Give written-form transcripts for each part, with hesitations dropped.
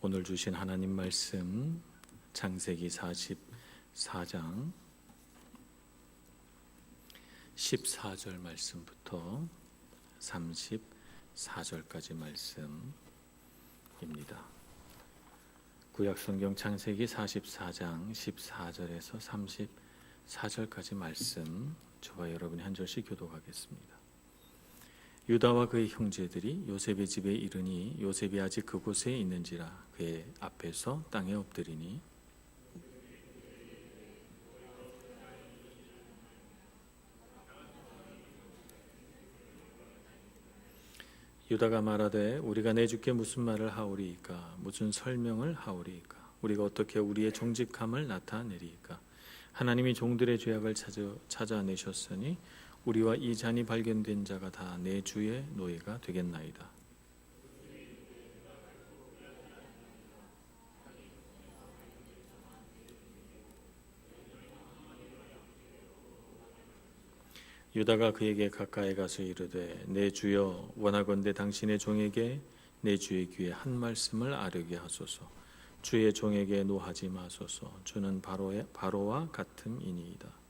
오늘 주신 하나님 말씀 창세기 44장 14절 말씀부터 34절까지 말씀입니다. 구약성경 창세기 44장 14절에서 34절까지 말씀 저와 여러분이 한 절씩 교독하겠습니다. 유다와 그의 형제들이 요셉의 집에 이르니 요셉이 아직 그곳에 있는지라 그의 앞에서 땅에 엎드리니 유다가 말하되 우리가 내주께 무슨 말을 하오리이까 무슨 설명을 하오리이까 우리가 어떻게 우리의 정직함을 나타내리이까 하나님이 종들의 죄악을 찾아내셨으니 우리와 이 잔이 발견된 자가 다 내 주의 노예가 되겠나이다. 유다가 그에게 가까이 가서 이르되 내 주여 원하건대 당신의 종에게 내 주의 귀에 한 말씀을 아뢰게 하소서. 주의 종에게 노하지 마소서. 주는 바로와 같음이니이다.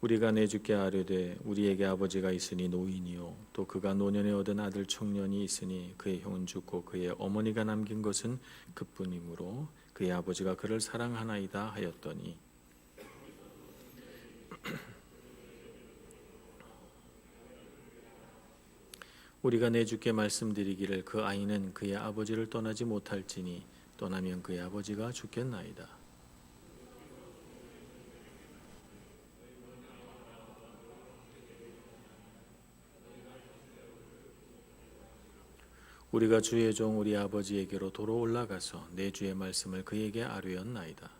우리가 내 주께 아뢰되 우리에게 아버지가 있으니 노인이요 또 그가 노년에 얻은 아들 청년이 있으니 그의 형은 죽고 그의 어머니가 남긴 것은 그뿐이므로 그의 아버지가 그를 사랑하나이다 하였더니 우리가 내 주께 말씀드리기를 그 아이는 그의 아버지를 떠나지 못할지니 떠나면 그의 아버지가 죽겠나이다. 우리가 주의 종 우리 아버지에게로 도로 올라가서 내 주의 말씀을 그에게 아뢰었나이다.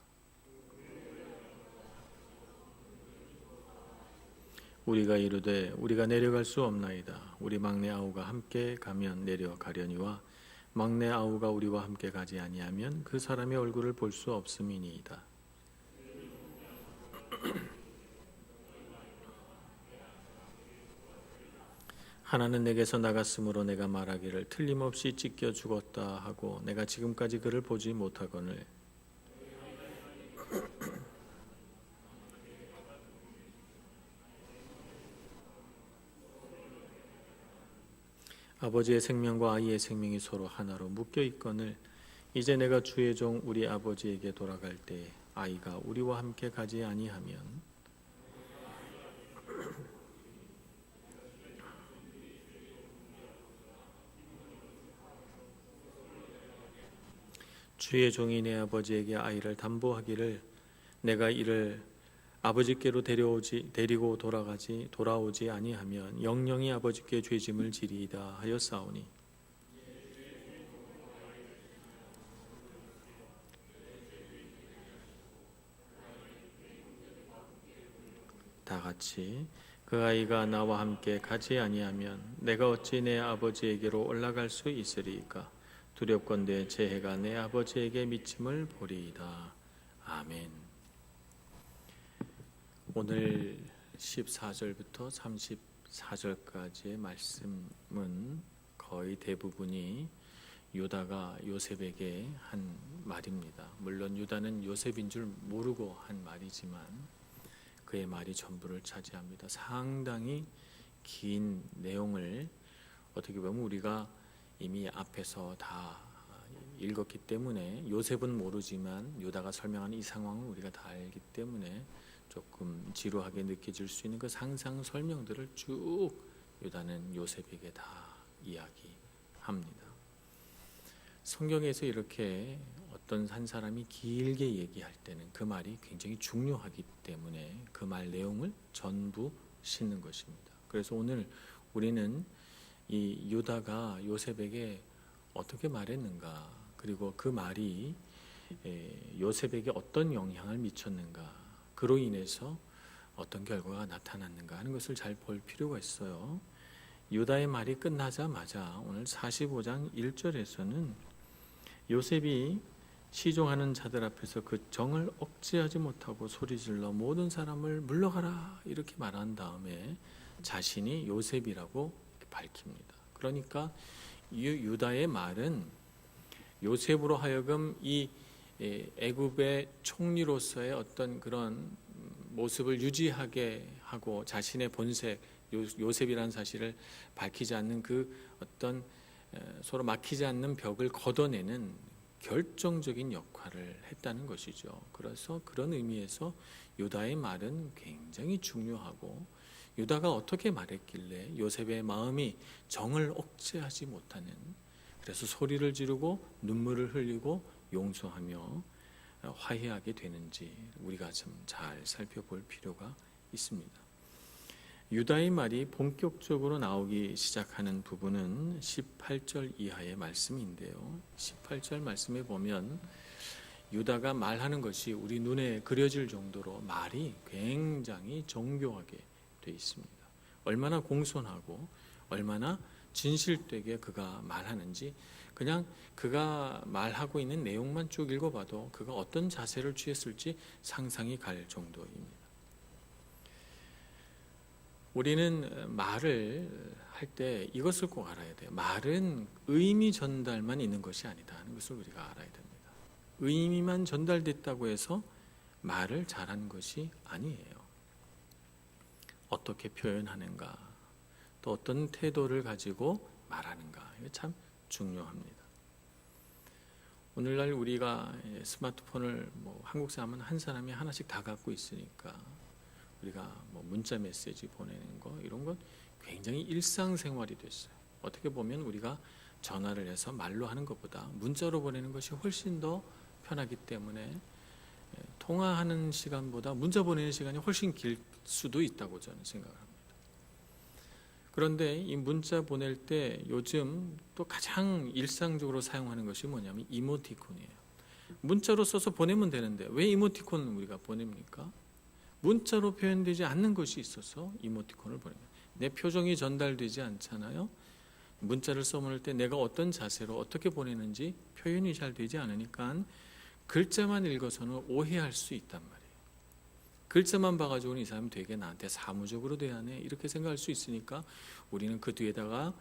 우리가 이르되 우리가 내려갈 수 없나이다. 우리 막내 아우가 함께 가면 내려가려니와 막내 아우가 우리와 함께 가지 아니하면 그 사람의 얼굴을 볼 수 없음이니이다. 하나는 내게서 나갔으므로 내가 말하기를 틀림없이 찢겨 죽었다 하고 내가 지금까지 그를 보지 못하거늘 아버지의 생명과 아이의 생명이 서로 하나로 묶여 있거늘 이제 내가 주의 종 우리 아버지에게 돌아갈 때 아이가 우리와 함께 가지 아니하면 주의 종이 내 아버지에게 아이를 담보하기를 내가 이를 아버지께로 데리고 돌아오지 아니하면 영영이 아버지께 죄짐을 지리이다 하였사오니 다 같이 그 아이가 나와 함께 가지 아니하면 내가 어찌 내 아버지에게로 올라갈 수 있으리이까 두렵건대 제 해가 내 아버지에게 미침을 보리이다. 아멘. 오늘 14절부터 34절까지의 말씀은 거의 대부분이 유다가 요셉에게 한 말입니다. 물론 유다는 요셉인 줄 모르고 한 말이지만 그의 말이 전부를 차지합니다. 상당히 긴 내용을 어떻게 보면 우리가 이미 앞에서 다 읽었기 때문에 요셉은 모르지만 유다가 설명하는 이 상황을 우리가 다 알기 때문에 조금 지루하게 느껴질 수 있는 그 상상 설명들을 쭉 유다는 요셉에게 다 이야기합니다. 성경에서 이렇게 어떤 한 사람이 길게 얘기할 때는 그 말이 굉장히 중요하기 때문에 그 말 내용을 전부 싣는 것입니다. 그래서 오늘 우리는 이 유다가 요셉에게 어떻게 말했는가 그리고 그 말이 요셉에게 어떤 영향을 미쳤는가 그로 인해서 어떤 결과가 나타났는가 하는 것을 잘 볼 필요가 있어요. 유다의 말이 끝나자마자 오늘 45장 1절에서는 요셉이 시종하는 자들 앞에서 그 정을 억제하지 못하고 소리질러 모든 사람을 물러가라 이렇게 말한 다음에 자신이 요셉이라고 밝힙니다. 그러니까 유다의 말은 요셉으로 하여금 이 애굽의 총리로서의 어떤 그런 모습을 유지하게 하고 자신의 본색 요셉이라는 사실을 밝히지 않는 그 어떤 서로 막히지 않는 벽을 걷어내는 결정적인 역할을 했다는 것이죠. 그래서 그런 의미에서 유다의 말은 굉장히 중요하고, 유다가 어떻게 말했길래 요셉의 마음이 정을 억제하지 못하는, 그래서 소리를 지르고 눈물을 흘리고 용서하며 화해하게 되는지 우리가 좀 잘 살펴볼 필요가 있습니다. 유다의 말이 본격적으로 나오기 시작하는 부분은 18절 이하의 말씀인데요. 18절 말씀에 보면 유다가 말하는 것이 우리 눈에 그려질 정도로 말이 굉장히 정교하게 되어 있습니다. 얼마나 공손하고 얼마나 진실되게 그가 말하는지, 그냥 그가 말하고 있는 내용만 쭉 읽어봐도 그가 어떤 자세를 취했을지 상상이 갈 정도입니다. 우리는 말을 할 때 이것을 꼭 알아야 돼요. 말은 의미 전달만 있는 것이 아니다 하는 것을 우리가 알아야 됩니다. 의미만 전달됐다고 해서 말을 잘하는 것이 아니에요. 어떻게 표현하는가, 또 어떤 태도를 가지고 말하는가, 이거 참 중요합니다. 오늘날 우리가 스마트폰을 한국 사람은 한 사람이 하나씩 다 갖고 있으니까 우리가 문자 메시지 보내는 거, 이런 건 굉장히 일상생활이 됐어요. 어떻게 보면 우리가 전화를 해서 말로 하는 것보다 문자로 보내는 것이 훨씬 더 편하기 때문에 통화하는 시간보다 문자 보내는 시간이 훨씬 길 수도 있다고 저는 생각을 합니다. 그런데 이 문자 보낼 때 요즘 또 가장 일상적으로 사용하는 것이 뭐냐면 이모티콘이에요. 문자로 써서 보내면 되는데 왜 이모티콘을 우리가 보냅니까? 문자로 표현되지 않는 것이 있어서 이모티콘을 보냅니다. 내 표정이 전달되지 않잖아요. 문자를 써보낼 때 내가 어떤 자세로 어떻게 보내는지 표현이 잘 되지 않으니까 글자만 읽어서는 오해할 수 있단 말이에요. 글자만 봐가지고는 이 사람이 되게 나한테 사무적으로 대하네 이렇게 생각할 수 있으니까 우리는 그 뒤에다가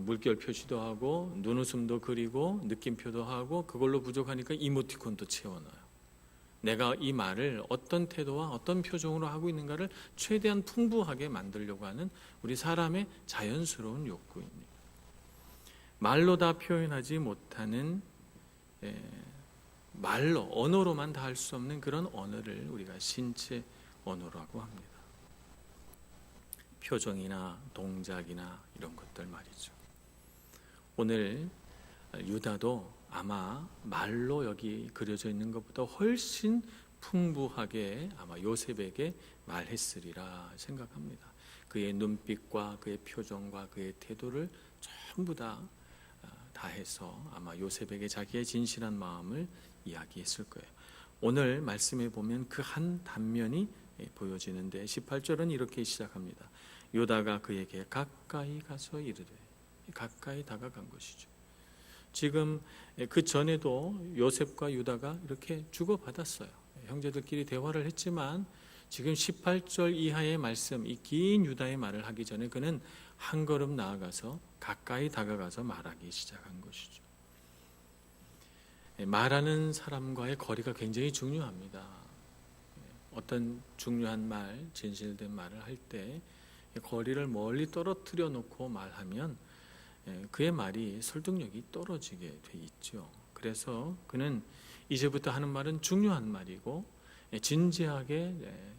물결 표시도 하고 눈웃음도 그리고 느낌표도 하고, 그걸로 부족하니까 이모티콘도 채워넣어요. 내가 이 말을 어떤 태도와 어떤 표정으로 하고 있는가를 최대한 풍부하게 만들려고 하는 우리 사람의 자연스러운 욕구입니다. 말로 다 표현하지 못하는, 말로 언어로만 다 할 수 없는 그런 언어를 우리가 신체 언어라고 합니다. 표정이나 동작이나 이런 것들 말이죠. 오늘 유다도 아마 말로 여기 그려져 있는 것보다 훨씬 풍부하게 아마 요셉에게 말했으리라 생각합니다. 그의 눈빛과 그의 표정과 그의 태도를 전부 다 해서 아마 요셉에게 자기의 진실한 마음을 이야기했을 거예요. 오늘 말씀에 보면 그 한 단면이 보여지는데 18절은 이렇게 시작합니다. 유다가 그에게 가까이 가서 이르되, 가까이 다가간 것이죠. 지금 그 전에도 요셉과 유다가 이렇게 주고받았어요. 형제들끼리 대화를 했지만 지금 18절 이하의 말씀, 이 긴 유다의 말을 하기 전에 그는 한 걸음 나아가서 가까이 다가가서 말하기 시작한 것이죠. 말하는 사람과의 거리가 굉장히 중요합니다. 어떤 중요한 말, 진실된 말을 할 때 거리를 멀리 떨어뜨려 놓고 말하면 그의 말이 설득력이 떨어지게 돼 있죠. 그래서 그는 이제부터 하는 말은 중요한 말이고 진지하게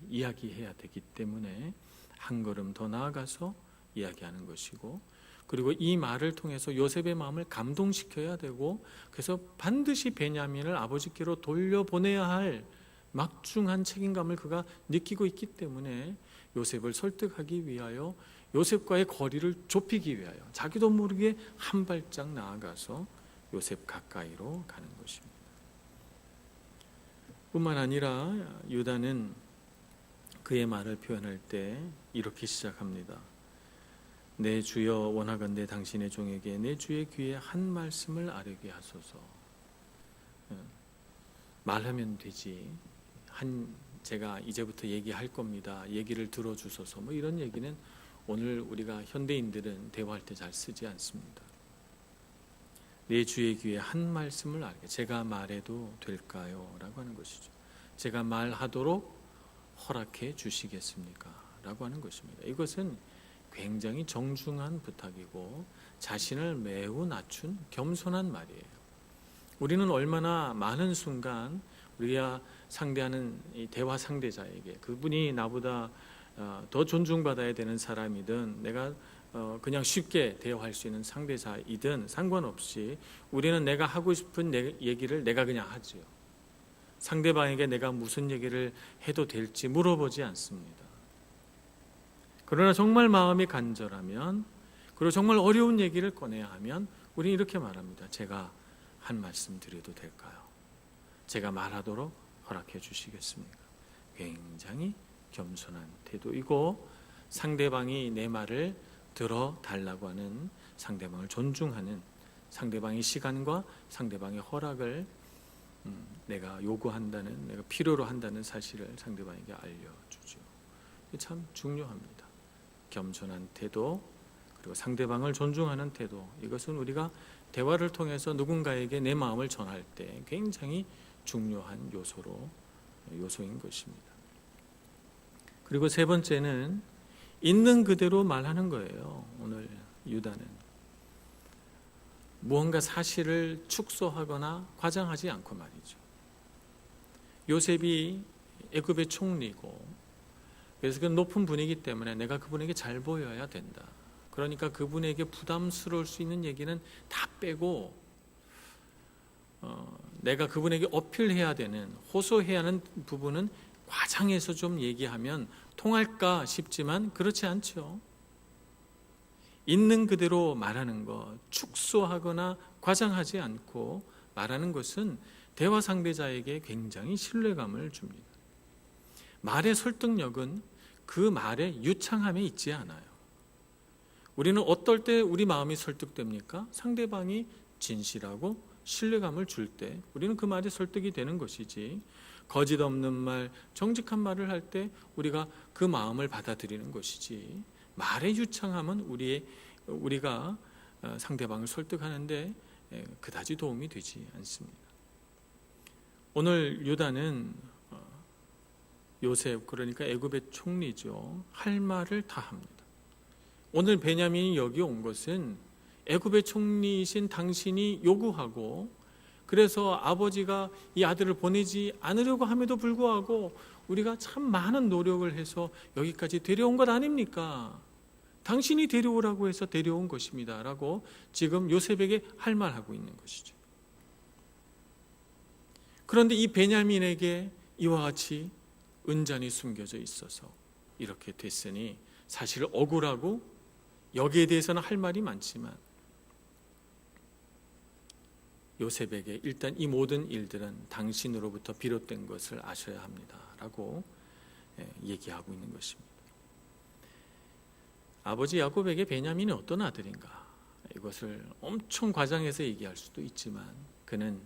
이야기해야 되기 때문에 한 걸음 더 나아가서 이야기하는 것이고, 그리고 이 말을 통해서 요셉의 마음을 감동시켜야 되고, 그래서 반드시 베냐민을 아버지께로 돌려보내야 할 막중한 책임감을 그가 느끼고 있기 때문에 요셉을 설득하기 위하여, 요셉과의 거리를 좁히기 위하여 자기도 모르게 한 발짝 나아가서 요셉 가까이로 가는 것입니다. 뿐만 아니라 유다는 그의 말을 표현할 때 이렇게 시작합니다. 내 주여 원하건대 당신의 종에게 내 주의 귀에 한 말씀을 아뢰게 하소서. 말하면 되지, 제가 이제부터 얘기할 겁니다, 얘기를 들어주소서, 이런 얘기는 오늘 우리가 현대인들은 대화할 때 잘 쓰지 않습니다. 내 주의 귀에 한 말씀을 알게, 제가 말해도 될까요? 라고 하는 것이죠. 제가 말하도록 허락해 주시겠습니까? 라고 하는 것입니다. 이것은 굉장히 정중한 부탁이고 자신을 매우 낮춘 겸손한 말이에요. 우리는 얼마나 많은 순간 우리가 상대하는 이 대화 상대자에게, 그분이 나보다 더 존중받아야 되는 사람이든 내가 그냥 쉽게 대화할 수 있는 상대자이든 상관없이 우리는 내가 하고 싶은 얘기를 내가 그냥 하죠. 상대방에게 내가 무슨 얘기를 해도 될지 물어보지 않습니다. 그러나 정말 마음이 간절하면, 그리고 정말 어려운 얘기를 꺼내야 하면 우리는 이렇게 말합니다. 제가 한 말씀 드려도 될까요? 제가 말하도록 허락해 주시겠습니까? 굉장히 겸손한 태도이고 상대방이 내 말을 들어달라고 하는, 상대방을 존중하는, 상대방의 시간과 상대방의 허락을 내가 요구한다는, 내가 필요로 한다는 사실을 상대방에게 알려주죠. 참 중요합니다. 겸손한 태도, 그리고 상대방을 존중하는 태도, 이것은 우리가 대화를 통해서 누군가에게 내 마음을 전할 때 굉장히 중요한 요소인 것입니다. 그리고 세 번째는 있는 그대로 말하는 거예요. 오늘 유다는 무언가 사실을 축소하거나 과장하지 않고 말이죠. 요셉이 애굽의 총리고, 그래서 그 높은 분이기 때문에 내가 그분에게 잘 보여야 된다. 그러니까 그분에게 부담스러울 수 있는 얘기는 다 빼고 내가 그분에게 어필해야 되는, 호소해야 하는 부분은 과장해서 좀 얘기하면 통할까 싶지만 그렇지 않죠. 있는 그대로 말하는 것, 축소하거나 과장하지 않고 말하는 것은 대화 상대자에게 굉장히 신뢰감을 줍니다. 말의 설득력은 그 말의 유창함에 있지 않아요. 우리는 어떨 때 우리 마음이 설득됩니까? 상대방이 진실하고 신뢰감을 줄 때 우리는 그 말이 설득이 되는 것이지, 거짓 없는 말, 정직한 말을 할 때 우리가 그 마음을 받아들이는 것이지, 말의 유창함은 우리가 상대방을 설득하는데 그다지 도움이 되지 않습니다. 오늘 유다는 요셉, 그러니까 애굽의 총리죠, 할 말을 다 합니다. 오늘 베냐민이 여기 온 것은 애굽의 총리이신 당신이 요구하고, 그래서 아버지가 이 아들을 보내지 않으려고 함에도 불구하고 우리가 참 많은 노력을 해서 여기까지 데려온 것 아닙니까? 당신이 데려오라고 해서 데려온 것입니다 라고 지금 요셉에게 할 말하고 있는 것이죠. 그런데 이 베냐민에게 이와 같이 은잔이 숨겨져 있어서 이렇게 됐으니 사실 억울하고 여기에 대해서는 할 말이 많지만 요셉에게 일단 이 모든 일들은 당신으로부터 비롯된 것을 아셔야 합니다 라고 얘기하고 있는 것입니다. 아버지 야곱에게 베냐민이 어떤 아들인가, 이것을 엄청 과장해서 얘기할 수도 있지만 그는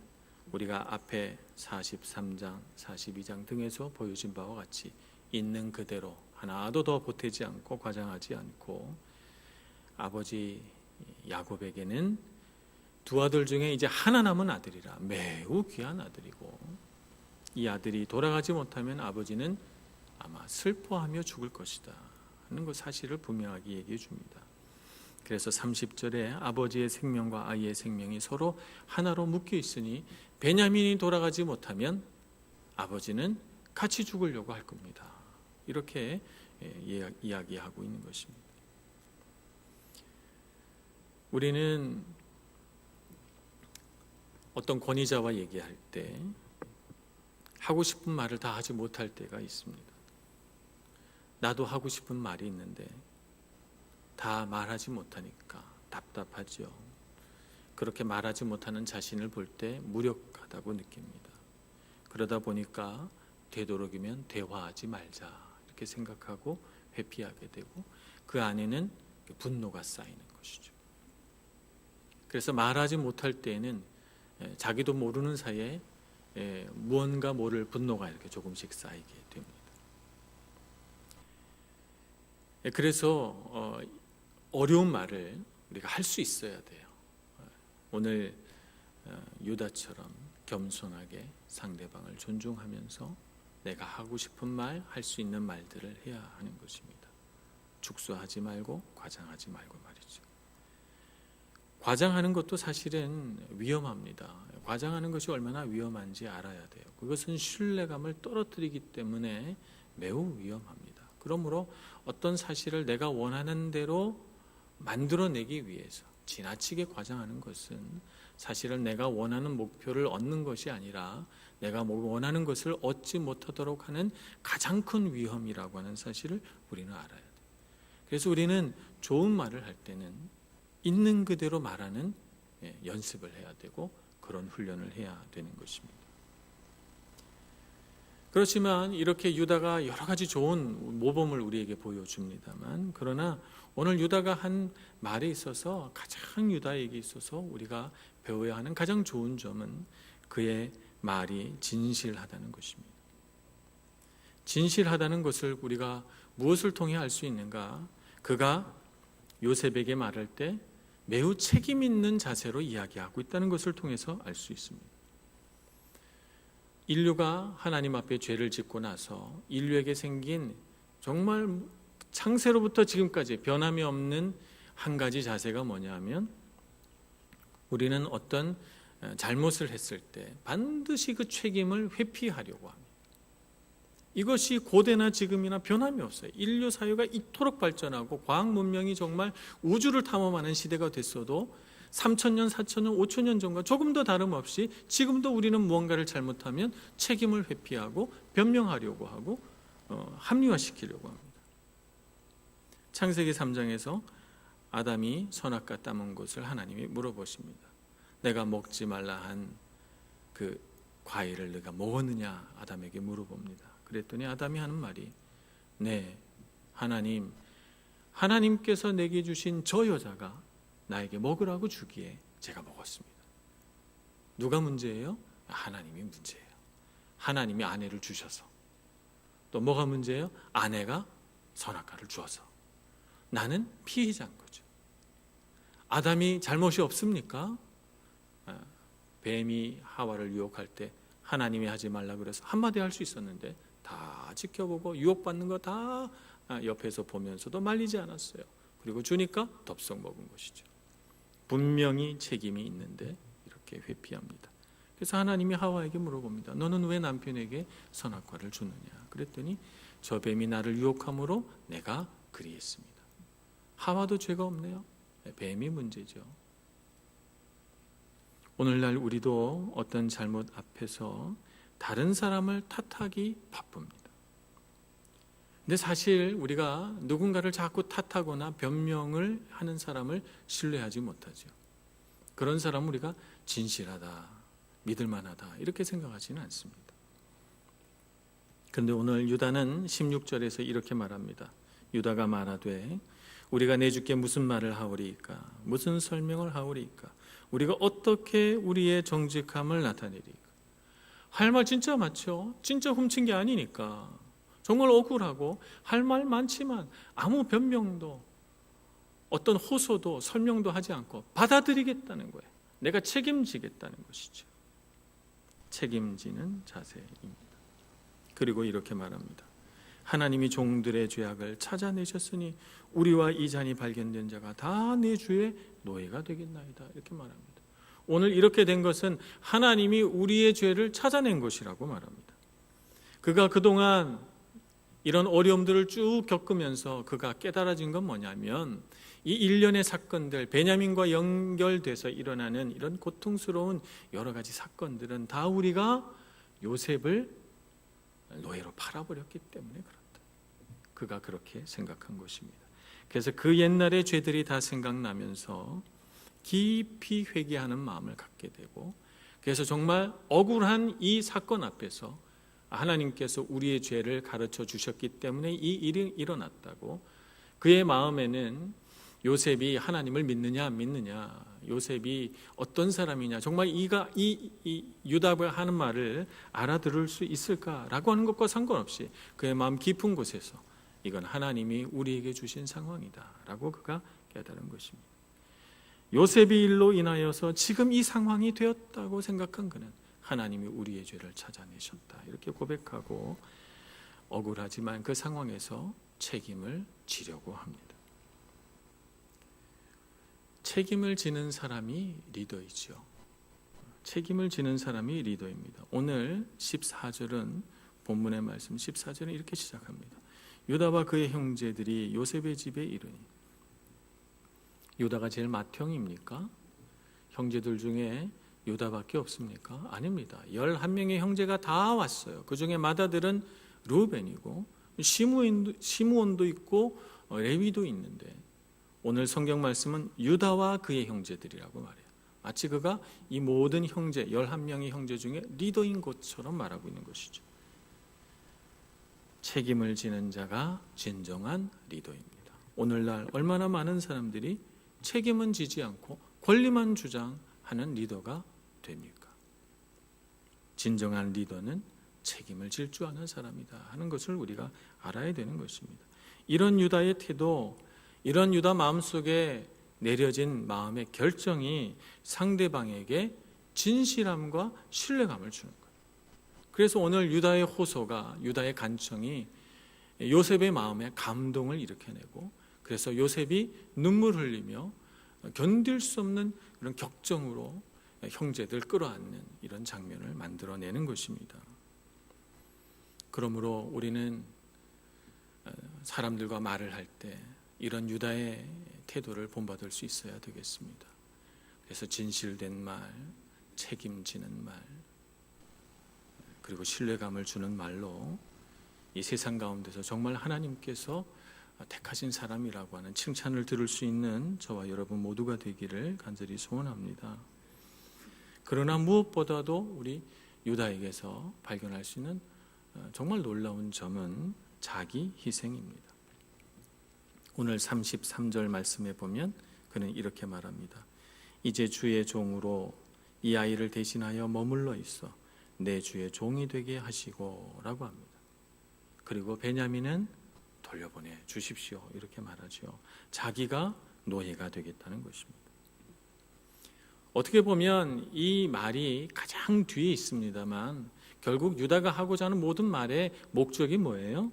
우리가 앞에 43장, 42장 등에서 보여진 바와 같이 있는 그대로 하나도 더 보태지 않고 과장하지 않고, 아버지 야곱에게는 두 아들 중에 이제 하나 남은 아들이라 매우 귀한 아들이고, 이 아들이 돌아가지 못하면 아버지는 아마 슬퍼하며 죽을 것이다 하는 그 사실을 분명하게 얘기해 줍니다. 그래서 30절에 아버지의 생명과 아이의 생명이 서로 하나로 묶여 있으니 베냐민이 돌아가지 못하면 아버지는 같이 죽으려고 할 겁니다. 이렇게 이야기하고 있는 것입니다. 우리는 어떤 권위자와 얘기할 때 하고 싶은 말을 다 하지 못할 때가 있습니다. 나도 하고 싶은 말이 있는데 다 말하지 못하니까 답답하죠. 그렇게 말하지 못하는 자신을 볼 때 무력하다고 느낍니다. 그러다 보니까 되도록이면 대화하지 말자 이렇게 생각하고 회피하게 되고, 그 안에는 분노가 쌓이는 것이죠. 그래서 말하지 못할 때에는 자기도 모르는 사이에 무언가 모를 분노가 이렇게 조금씩 쌓이게 됩니다. 그래서 어려운 말을 우리가 할 수 있어야 돼요. 오늘 유다처럼 겸손하게 상대방을 존중하면서 내가 하고 싶은 말, 할 수 있는 말들을 해야 하는 것입니다. 축소하지 말고 과장하지 말고 말이죠. 과장하는 것도 사실은 위험합니다. 과장하는 것이 얼마나 위험한지 알아야 돼요. 그것은 신뢰감을 떨어뜨리기 때문에 매우 위험합니다. 그러므로 어떤 사실을 내가 원하는 대로 만들어내기 위해서 지나치게 과장하는 것은 사실은 내가 원하는 목표를 얻는 것이 아니라 내가 원하는 것을 얻지 못하도록 하는 가장 큰 위험이라고 하는 사실을 우리는 알아야 돼요. 그래서 우리는 좋은 말을 할 때는 있는 그대로 말하는 연습을 해야 되고 그런 훈련을 해야 되는 것입니다. 그렇지만 이렇게 유다가 여러 가지 좋은 모범을 우리에게 보여줍니다만, 그러나 오늘 유다가 한 말에 있어서 가장 유다에게 있어서 우리가 배워야 하는 가장 좋은 점은 그의 말이 진실하다는 것입니다. 진실하다는 것을 우리가 무엇을 통해 알 수 있는가? 그가 요셉에게 말할 때 매우 책임 있는 자세로 이야기하고 있다는 것을 통해서 알 수 있습니다. 인류가 하나님 앞에 죄를 짓고 나서 인류에게 생긴 정말 창세로부터 지금까지 변함이 없는 한 가지 자세가 뭐냐면, 우리는 어떤 잘못을 했을 때 반드시 그 책임을 회피하려고 합니다. 이것이 고대나 지금이나 변함이 없어요. 인류 사회가 이토록 발전하고 과학 문명이 정말 우주를 탐험하는 시대가 됐어도 3,000년, 4,000년, 5,000년 전과 조금 더 다름없이 지금도 우리는 무언가를 잘못하면 책임을 회피하고 변명하려고 하고 합리화시키려고 합니다. 창세기 3장에서 아담이 선악과 따먹은 것을 하나님이 물어보십니다. 내가 먹지 말라 한 그 과일을 네가 먹었느냐 아담에게 물어봅니다. 그랬더니 아담이 하는 말이, 네, 하나님께서 내게 주신 저 여자가 나에게 먹으라고 주기에 제가 먹었습니다. 누가 문제예요? 하나님이 문제예요. 하나님이 아내를 주셔서. 또 뭐가 문제예요? 아내가 선악과를 주어서. 나는 피해자인 거죠. 아담이 잘못이 없습니까? 뱀이 하와를 유혹할 때 하나님이 하지 말라 그래서 한마디 할 수 있었는데 다 지켜보고 유혹받는 거 다 옆에서 보면서도 말리지 않았어요. 그리고 주니까 덥석 먹은 것이죠. 분명히 책임이 있는데 이렇게 회피합니다. 그래서 하나님이 하와에게 물어봅니다. 너는 왜 남편에게 선악과를 주느냐? 그랬더니 저 뱀이 나를 유혹함으로 내가 그리했습니다. 하와도 죄가 없네요. 뱀이 문제죠. 오늘날 우리도 어떤 잘못 앞에서 다른 사람을 탓하기 바쁩니다. 근데 사실 우리가 누군가를 자꾸 탓하거나 변명을 하는 사람을 신뢰하지 못하죠. 그런 사람은 우리가 진실하다, 믿을만하다 이렇게 생각하지는 않습니다. 그런데 오늘 유다는 16절에서 이렇게 말합니다. 유다가 말하되 우리가 내 주께 무슨 말을 하오리이까? 무슨 설명을 하오리이까? 우리가 어떻게 우리의 정직함을 나타내리이까? 할 말 진짜 많죠. 진짜 훔친 게 아니니까. 정말 억울하고 할 말 많지만 아무 변명도 어떤 호소도 설명도 하지 않고 받아들이겠다는 거예요. 내가 책임지겠다는 것이죠. 책임지는 자세입니다. 그리고 이렇게 말합니다. 하나님이 종들의 죄악을 찾아내셨으니 우리와 이 잔이 발견된 자가 다 내 주의 노예가 되겠나이다. 이렇게 말합니다. 오늘 이렇게 된 것은 하나님이 우리의 죄를 찾아낸 것이라고 말합니다. 그가 그동안 이런 어려움들을 쭉 겪으면서 그가 깨달아진 건 뭐냐면, 이 일련의 사건들, 베냐민과 연결돼서 일어나는 이런 고통스러운 여러 가지 사건들은 다 우리가 요셉을 노예로 팔아버렸기 때문에 그렇다. 그가 그렇게 생각한 것입니다. 그래서 그 옛날의 죄들이 다 생각나면서 깊이 회개하는 마음을 갖게 되고, 그래서 정말 억울한 이 사건 앞에서 하나님께서 우리의 죄를 가르쳐 주셨기 때문에 이 일이 일어났다고, 그의 마음에는 요셉이 하나님을 믿느냐 안 믿느냐, 요셉이 어떤 사람이냐, 정말 이 유다가 하는 말을 알아들을 수 있을까라고 하는 것과 상관없이 그의 마음 깊은 곳에서 이건 하나님이 우리에게 주신 상황이다라고 그가 깨달은 것입니다. 요셉의 일로 인하여서 지금 이 상황이 되었다고 생각한 그는 하나님이 우리의 죄를 찾아내셨다 이렇게 고백하고 억울하지만 그 상황에서 책임을 지려고 합니다. 책임을 지는 사람이 리더이죠. 책임을 지는 사람이 리더입니다. 오늘 14절은 본문의 말씀 14절은 이렇게 시작합니다. 유다와 그의 형제들이 요셉의 집에 이르니. 유다가 제일 맏형입니까? 형제들 중에 유다밖에 없습니까? 아닙니다. 11명의 형제가 다 왔어요. 그 중에 맏아들은 루벤이고 시므온도 있고 레위도 있는데 오늘 성경 말씀은 유다와 그의 형제들이라고 말해요. 마치 그가 이 모든 형제 11명의 형제 중에 리더인 것처럼 말하고 있는 것이죠. 책임을 지는 자가 진정한 리더입니다. 오늘날 얼마나 많은 사람들이 책임은 지지 않고 권리만 주장하는 리더가 됩니까? 진정한 리더는 책임을 질 줄 아는 사람이다 하는 것을 우리가 알아야 되는 것입니다. 이런 유다의 태도, 이런 유다 마음속에 내려진 마음의 결정이 상대방에게 진실함과 신뢰감을 주는 거예요. 그래서 오늘 유다의 호소가, 유다의 간청이 요셉의 마음에 감동을 일으켜내고 그래서 요셉이 눈물 흘리며 견딜 수 없는 그런 격정으로 형제들 끌어안는 이런 장면을 만들어내는 것입니다. 그러므로 우리는 사람들과 말을 할 때 이런 유다의 태도를 본받을 수 있어야 되겠습니다. 그래서 진실된 말, 책임지는 말, 그리고 신뢰감을 주는 말로 이 세상 가운데서 정말 하나님께서 택하신 사람이라고 하는 칭찬을 들을 수 있는 저와 여러분 모두가 되기를 간절히 소원합니다. 그러나 무엇보다도 우리 유다에게서 발견할 수 있는 정말 놀라운 점은 자기 희생입니다. 오늘 33절 말씀에 보면 그는 이렇게 말합니다. 이제 주의 종으로 이 아이를 대신하여 머물러 있어 내 주의 종이 되게 하시고 라고 합니다. 그리고 베냐민은 돌려보내 주십시오 이렇게 말하죠. 자기가 노예가 되겠다는 것입니다. 어떻게 보면 이 말이 가장 뒤에 있습니다만 결국 유다가 하고자 하는 모든 말의 목적이 뭐예요?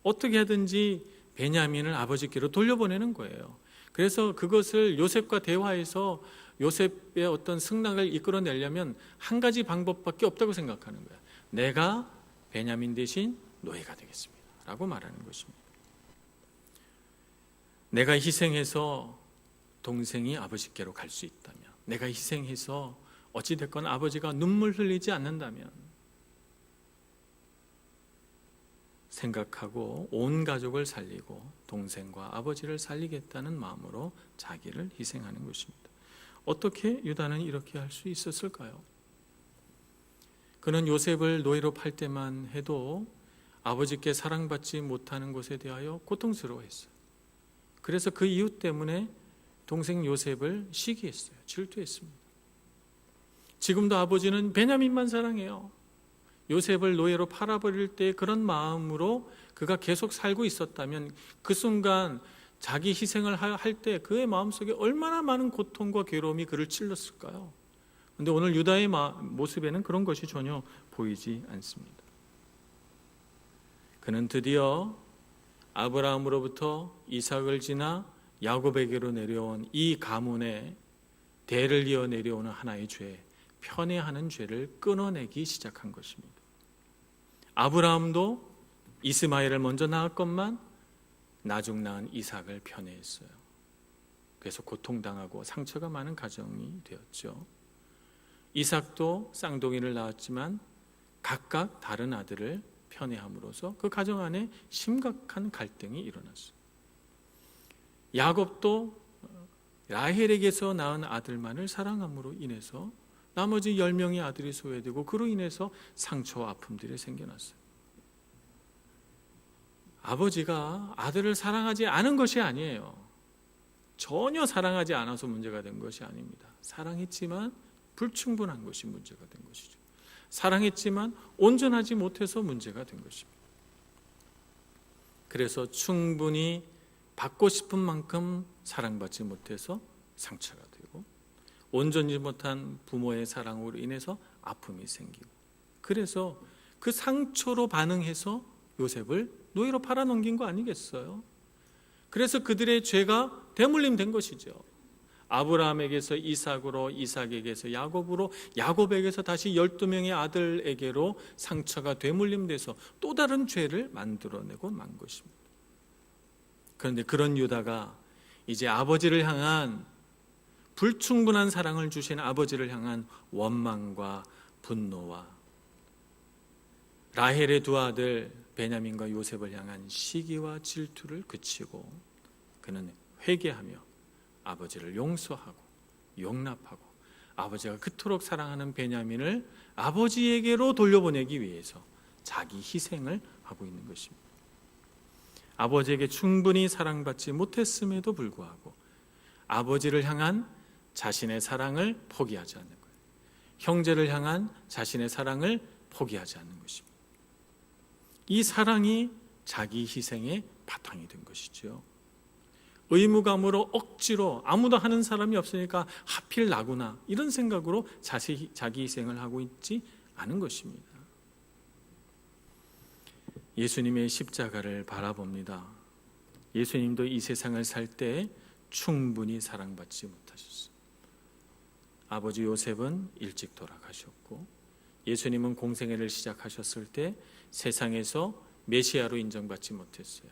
어떻게 하든지 베냐민을 아버지께로 돌려보내는 거예요. 그래서 그것을 요셉과 대화해서 요셉의 어떤 승낙을 이끌어내려면 한 가지 방법밖에 없다고 생각하는 거예요. 내가 베냐민 대신 노예가 되겠습니다 라고 말하는 것입니다. 내가 희생해서 동생이 아버지께로 갈 수 있다면, 내가 희생해서 어찌됐건 아버지가 눈물 흘리지 않는다면 생각하고 온 가족을 살리고 동생과 아버지를 살리겠다는 마음으로 자기를 희생하는 것입니다. 어떻게 유다는 이렇게 할 수 있었을까요? 그는 요셉을 노예로 팔 때만 해도 아버지께 사랑받지 못하는 것에 대하여 고통스러워했어요. 그래서 그 이유 때문에 동생 요셉을 시기했어요. 질투했습니다. 지금도 아버지는 베냐민만 사랑해요. 요셉을 노예로 팔아버릴 때 그런 마음으로 그가 계속 살고 있었다면 그 순간 자기 희생을 할 때 그의 마음속에 얼마나 많은 고통과 괴로움이 그를 찔렀을까요? 그런데 오늘 유다의 모습에는 그런 것이 전혀 보이지 않습니다. 그는 드디어 아브라함으로부터 이삭을 지나 야곱에게로 내려온 이 가문의 대를 이어 내려오는 하나의 죄, 편애하는 죄를 끊어내기 시작한 것입니다. 아브라함도 이스마엘을 먼저 낳았건만 나중 낳은 이삭을 편애했어요. 그래서 고통당하고 상처가 많은 가정이 되었죠. 이삭도 쌍둥이를 낳았지만 각각 다른 아들을 편애함으로써 그 가정 안에 심각한 갈등이 일어났어요. 야곱도 라헬에게서 낳은 아들만을 사랑함으로 인해서 나머지 10명의 아들이 소외되고 그로 인해서 상처와 아픔들이 생겨났어요. 아버지가 아들을 사랑하지 않은 것이 아니에요. 전혀 사랑하지 않아서 문제가 된 것이 아닙니다. 사랑했지만 불충분한 것이 문제가 된 것이죠. 사랑했지만 온전하지 못해서 문제가 된 것입니다. 그래서 충분히 받고 싶은 만큼 사랑받지 못해서 상처가 되고, 온전히 못한 부모의 사랑으로 인해서 아픔이 생기고, 그래서 그 상처로 반응해서 요셉을 노예로 팔아넘긴 거 아니겠어요? 그래서 그들의 죄가 대물림된 것이죠. 아브라함에게서 이삭으로, 이삭에게서 야곱으로, 야곱에게서 다시 12명의 아들에게로 상처가 되물림돼서 또 다른 죄를 만들어내고 만 것입니다. 그런데 그런 유다가 이제 아버지를 향한, 불충분한 사랑을 주신 아버지를 향한 원망과 분노와 라헬의 두 아들 베냐민과 요셉을 향한 시기와 질투를 그치고 그는 회개하며 아버지를 용서하고 용납하고 아버지가 그토록 사랑하는 베냐민을 아버지에게로 돌려보내기 위해서 자기 희생을 하고 있는 것입니다. 아버지에게 충분히 사랑받지 못했음에도 불구하고 아버지를 향한 자신의 사랑을 포기하지 않는 거예요. 형제를 향한 자신의 사랑을 포기하지 않는 것입니다. 이 사랑이 자기 희생의 바탕이 된 것이죠. 의무감으로 억지로 아무도 하는 사람이 없으니까 하필 나구나 이런 생각으로 자기 희생을 하고 있지 않은 것입니다. 예수님의 십자가를 바라봅니다. 예수님도 이 세상을 살 때 충분히 사랑받지 못하셨어요. 아버지 요셉은 일찍 돌아가셨고, 예수님은 공생애를 시작하셨을 때 세상에서 메시아로 인정받지 못했어요.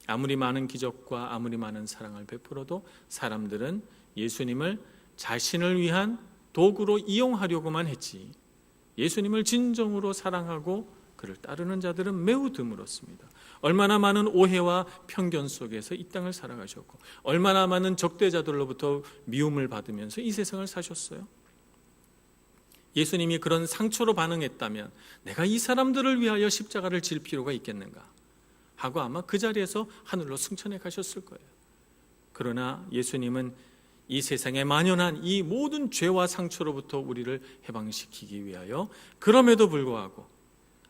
아무리 많은 기적과 아무리 많은 사랑을 베풀어도 사람들은 예수님을 자신을 위한 도구로 이용하려고만 했지, 예수님을 진정으로 사랑하고 그를 따르는 자들은 매우 드물었습니다. 얼마나 많은 오해와 편견 속에서 이 땅을 살아가셨고, 얼마나 많은 적대자들로부터 미움을 받으면서 이 세상을 사셨어요. 예수님이 그런 상처로 반응했다면 내가 이 사람들을 위하여 십자가를 질 필요가 있겠는가 하고 아마 그 자리에서 하늘로 승천해 가셨을 거예요. 그러나 예수님은 이 세상에 만연한 이 모든 죄와 상처로부터 우리를 해방시키기 위하여 그럼에도 불구하고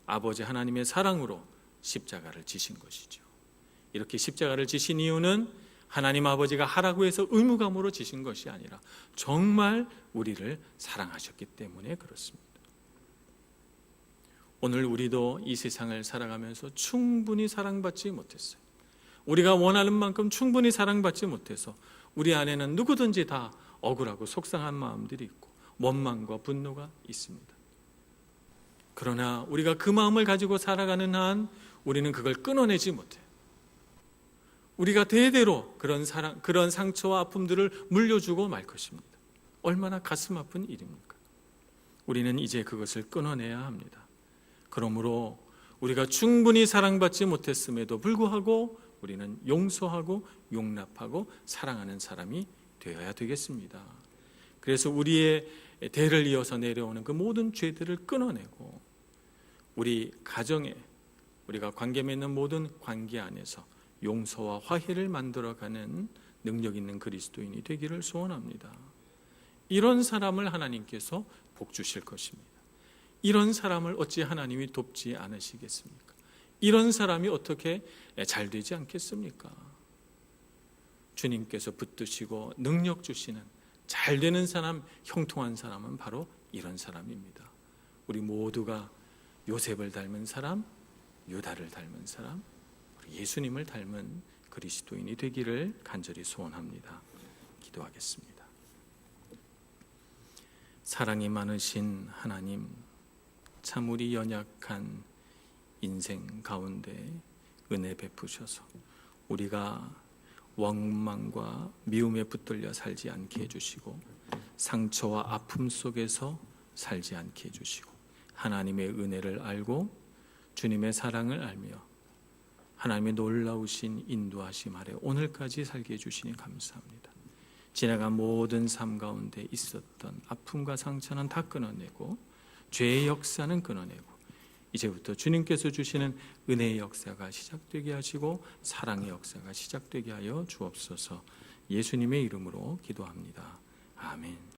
아버지 하나님의 사랑으로 십자가를 지신 것이죠. 이렇게 십자가를 지신 이유는 하나님 아버지가 하라고 해서 의무감으로 지신 것이 아니라 정말 우리를 사랑하셨기 때문에 그렇습니다. 오늘 우리도 이 세상을 살아가면서 충분히 사랑받지 못했어요. 우리가 원하는 만큼 충분히 사랑받지 못해서 우리 안에는 누구든지 다 억울하고 속상한 마음들이 있고 원망과 분노가 있습니다. 그러나 우리가 그 마음을 가지고 살아가는 한 우리는 그걸 끊어내지 못해요. 우리가 대대로 그런 상처와 아픔들을 물려주고 말 것입니다. 얼마나 가슴 아픈 일입니까? 우리는 이제 그것을 끊어내야 합니다. 그러므로 우리가 충분히 사랑받지 못했음에도 불구하고 우리는 용서하고 용납하고 사랑하는 사람이 되어야 되겠습니다. 그래서 우리의 대를 이어서 내려오는 그 모든 죄들을 끊어내고 우리 가정에, 우리가 관계 맺는 모든 관계 안에서 용서와 화해를 만들어가는 능력 있는 그리스도인이 되기를 소원합니다. 이런 사람을 하나님께서 복 주실 것입니다. 이런 사람을 어찌 하나님이 돕지 않으시겠습니까? 이런 사람이 어떻게 잘 되지 않겠습니까? 주님께서 붙드시고 능력 주시는 잘 되는 사람, 형통한 사람은 바로 이런 사람입니다. 우리 모두가 요셉을 닮은 사람, 유다를 닮은 사람, 예수님을 닮은 그리스도인이 되기를 간절히 소원합니다. 기도하겠습니다. 사랑이 많으신 하나님, 참 우리 연약한 인생 가운데 은혜 베푸셔서 우리가 원망과 미움에 붙들려 살지 않게 해주시고 상처와 아픔 속에서 살지 않게 해주시고 하나님의 은혜를 알고 주님의 사랑을 알며 하나님의 놀라우신 인도하심 아래 오늘까지 살게 해주시니 감사합니다. 지나간 모든 삶 가운데 있었던 아픔과 상처는 다 끊어내고 죄의 역사는 끊어내고 이제부터 주님께서 주시는 은혜의 역사가 시작되게 하시고 사랑의 역사가 시작되게 하여 주옵소서. 예수님의 이름으로 기도합니다. 아멘.